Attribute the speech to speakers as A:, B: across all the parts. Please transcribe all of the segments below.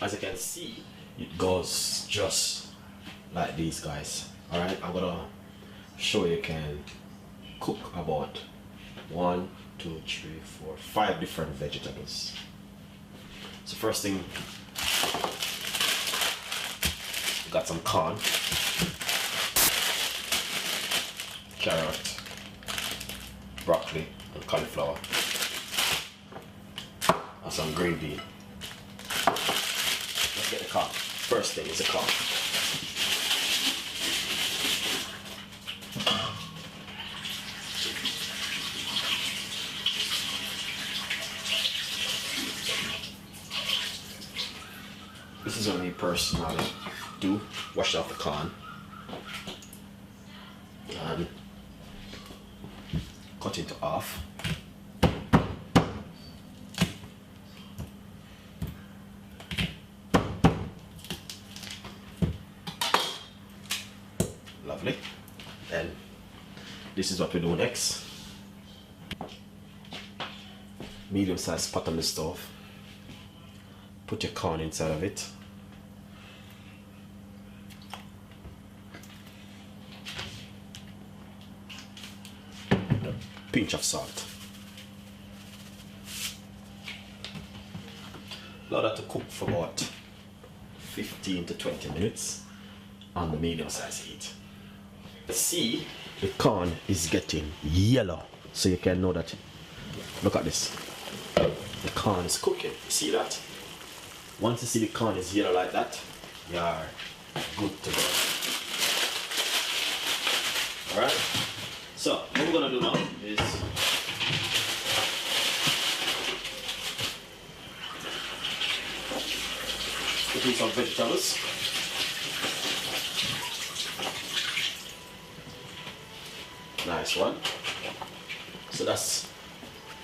A: as you can see, it goes just like these, guys. All right, I'm gonna show you can cook about 1, 2, 3, 4, 5 different vegetables. So first thing, we got some corn, carrot, broccoli, and cauliflower, and some green bean. Let's get the corn. First thing is the corn. This is what me personally do. Wash off the corn and cut it off. Lovely. And this is what we do next. Medium-sized pot on the stove. Put your corn inside of it. Pinch of salt. Allow that to cook for about 15 to 20 minutes on the medium size heat. See, the corn is getting yellow, so you can know that. Look at this. The corn is cooking. See that? Once you see the corn is yellow like that, you are good to go. Alright? So, what we're gonna do now is put in some vegetables. Nice one. So that's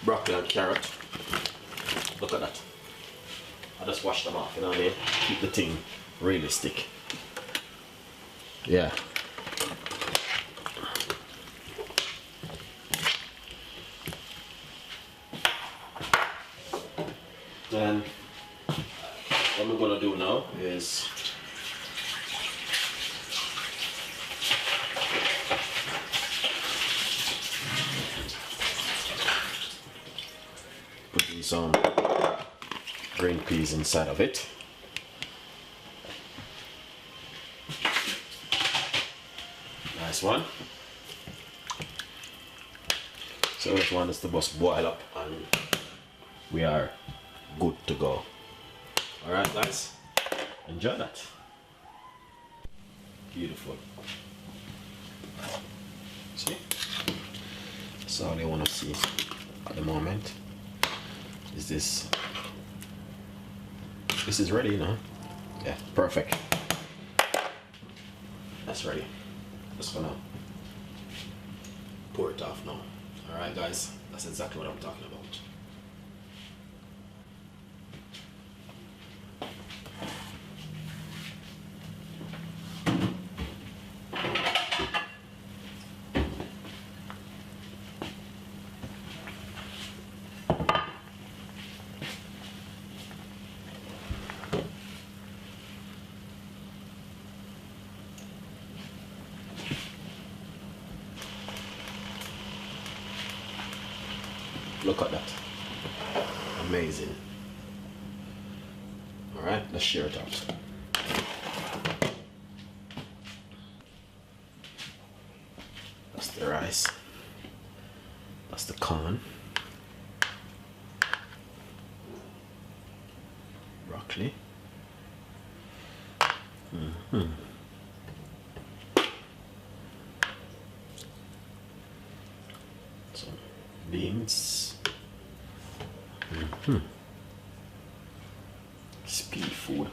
A: broccoli and carrot. Look at that. I just wash them off, you know what I mean? Keep the thing realistic. Yeah. Then what we're gonna do now is put in some green peas inside of it. Nice one. So this one is to just boil up and we are good to go. Alright guys, enjoy that. Beautiful. See? That's all I want to see at the moment. Is this. This is ready, you know? Yeah, perfect. That's ready. Just gonna pour it off now. Alright guys, that's exactly what I'm talking about. Look at that. Amazing. Alright, let's share it out. That's the rice. That's the corn. Broccoli. Some beans. Speed food.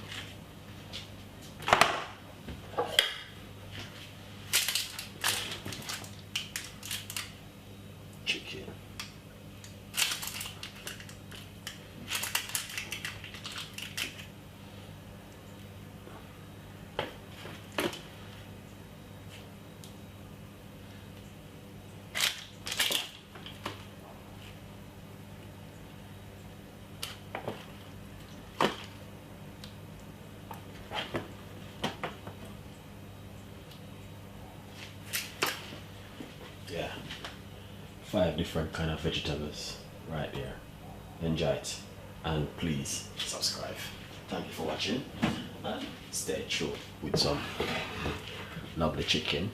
A: Chicken. 5 different kind of vegetables right there. Enjoy it, and please subscribe. Thank you for watching, and stay tuned with some lovely chicken